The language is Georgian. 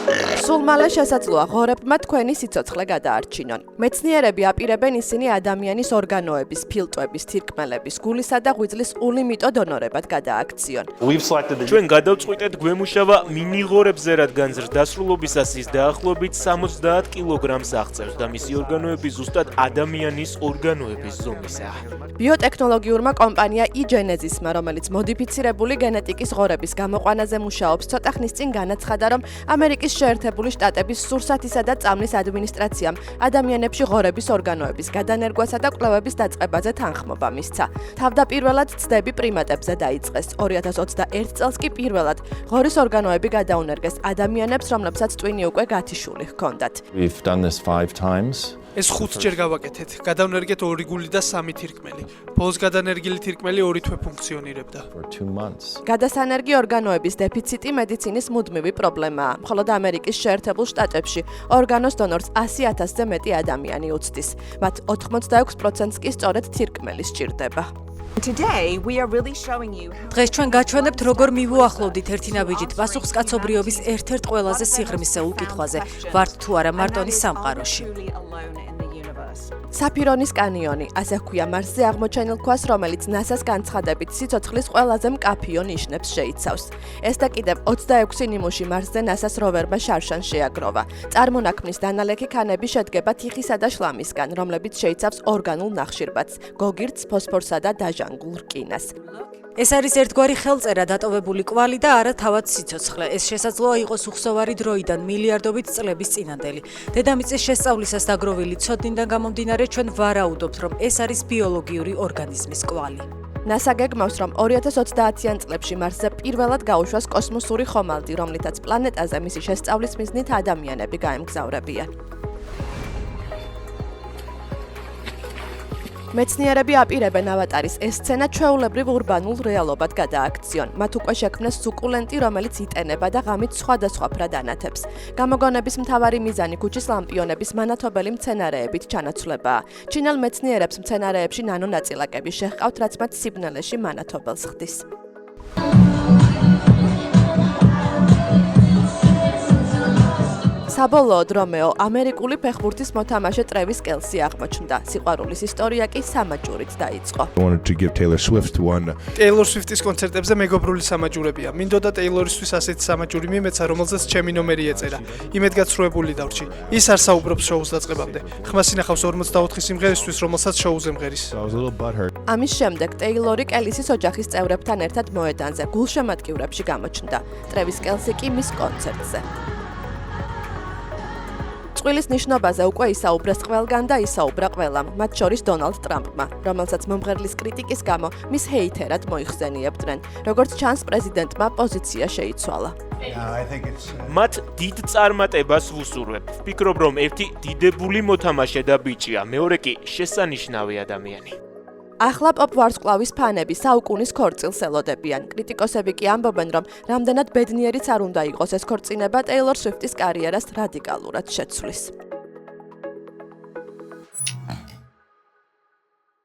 სულ მალე შესაძლოა ღორებმა თქვენი სიცოცხლე გადაარჩინონ. მეცნიერები აპირებენ ისინი ადამიანის ორგანოების, ფილტვების, თირკმელების, გულისა და ღვიძლის ულიმიტო დონორებად გადააქციონ. ჩვენ გადავწყვიტეთ გვემუშავა მინიღორებზე, რადგან ზრდასრულობისას ის დაახლოებით 70 კილოგრამს აღწევს და მისი ორგანოები ზუსტად ადამიანის ორგანოების ზომისაა. ბიოტექნოლოგიურმა კომპანია eGenesisმა, რომელიც მოდიფიცირებული გენეტიკის ღორების გამოყვანაზე მუშაობს, ცოტა ხნის წინ განაცხადა, რომ ამერიკის შეერთებული შტატების სურსათისა და წამლის ადმინისტრაციამ ადამიანებში ღორების ორგანოების გადანერგვასა და კვლევების დაწყებაზე თანხმობა მისცა. თავდაპირველად ცდები პრიმატებზე დაიწყეს. 2021 წელს კი პირველად ღორის ორგანოები გადაუნერგეს ადამიანებს, რომლებსაც ტვინი უკვე გათიშული ჰქონდათ. We've done this 5 times. ეს 5-ჯერ გავაკეთეთ. გადავნერგეთ 2 გული და 3 თირკმელი. ბოლოს გადანერგილი თირკმელი 2 თვე ფუნქციონირებდა. For 2 months. გადასანერგი ორგანოების დეფიციტი მედიცინის მუდმივი პრობლემაა. მხოლოდ ამერიკის შეერთებულ შტატებში ორგანოს დონორს 100,000-ზე მეტი ადამიანი უცდის. მათ 86%-ს კი სწორედ თირკმელი სჭირდება. დღეს ჩვენ გაჩვენებთ, როგორ მივუახლოვდით ერთი ნაბიჯით პასუხს კაცობრიობის ერთ-ერთ ყველაზე სიღრმისეულ კითხვაზე: ვართ თუ არა მარტონის სამყაროში? საფირონის კანიონი, ასე ჰქვია მარსზე აღმოჩენილ ქვას, რომელიც NASA-ს განცხადებით სიცოცხლის ყველაზე მკაფიო ნიშნებს შეიცავს. ეს და კიდევ 26 ნიმუში მარსზე NASA-ს როვერმა შარშან შეაგროვა. წარმონაქმნის დანალექი ქანები შედგება თიხისა და შლამისგან, რომლებიც შეიცავს ორგანულ ნახშირბადს, გოგირდს, ფოსფორსა და დაჟანგულ რკინას. ეს არის ერთგვარი ხელწერა დატოვებული კვალი და არა თავად სიცოცხლე. ეს შესაძლოა იყოს უხსოვარი დროიდან მილიარდობით წლების წინანდელი. დედამიწის შესწავლისას დაგროვილი ცოდნიდან გამომდინარე ჩვენ ვარაუდობთ, რომ ეს არის ბიოლოგიური ორგანიზმის კვალი. NASA გეგმავს, რომ 2030-იან წლებში მარსზე პირველად გაუშვას კოსმოსური ხომალდი, რომლითაც პლანეტაზე მისი შესწავლის მიზნით ადამიანები გაემგზავრებიან. მეცნიერები აპირებენ ავატარის ეს სცენა ჩვეულებრივ ურბანულ რეალობად გადააქციონ. მათ უკვე შექმნეს სუკულენტი, რომელიც იტენება და ღამით სხვადასხვაფრად ანათებს. გამოგონების მთავარი მიზანი ქუჩის ლამპიონების მანათობელი მცენარეებით ჩანაცვლებაა. ჩინელ მეცნიერებს მცენარეებში ნანონაწილაკები შეჰყავთ, რაც მათ სიბნელეში მანათობელს ხდის. საბოლოოდ რომეო ამერიკული ფეხბურთის მოთამაშე ტრევის კელსი აღმოჩნდა. სიყვარულის ისტორია კი სამაჯურით დაიწყო. Taylor Swift-ის კონცერტებზე მეგობრული სამაჯურებია. მინდოდა Taylor-ისთვის ასეთი სამაჯური მიმეცა, რომელზეც ჩემი ნომერი ეწერა. იმედგაცრუებული დავრჩი. ის არ საუბრობს შოუს დაწყებამდე. ხმას ინახავს 44 სიმღერისთვის, რომელსაც შოუზე მღერის. ამის შემდეგ ტეილორი კელისის ოჯახის წევრებთან ერთად მოედანზე გულშემატკივრებში გამოჩნდა. ტრევის კელსი კი მის კონცერტზე. წყვილის ნიშნობაზე უკვე ისაუბრეს ყველგან და ისაუბრა ყველამ, მათ შორის დონალდ ტრამპმა, რომელსაც მომღერლის κρიტიკის გამო მის ჰეითერად მოიხსენიებდნენ. როგორც ჩანს, პრეზიდენტმა პოზიცია შეიცვალა. მათ დიდ წარმატებას ვუსურვებ. ვფიქრობ, რომ ერთი დიდებული მოთამაშე და ბიჭია, მეორე კი შესანიშნავი ადამიანი. ახლა პოპ ვარსკვლავის ფანები საუკუნის ქორწილს ელოდებიან. კრიტიკოსები კი ამბობენ, რომ რამდენად ბედნიერიც არ უნდა იყოს ეს ქორწინება Taylor Swift-ის კარიერას რადიკალურად შეცვლის.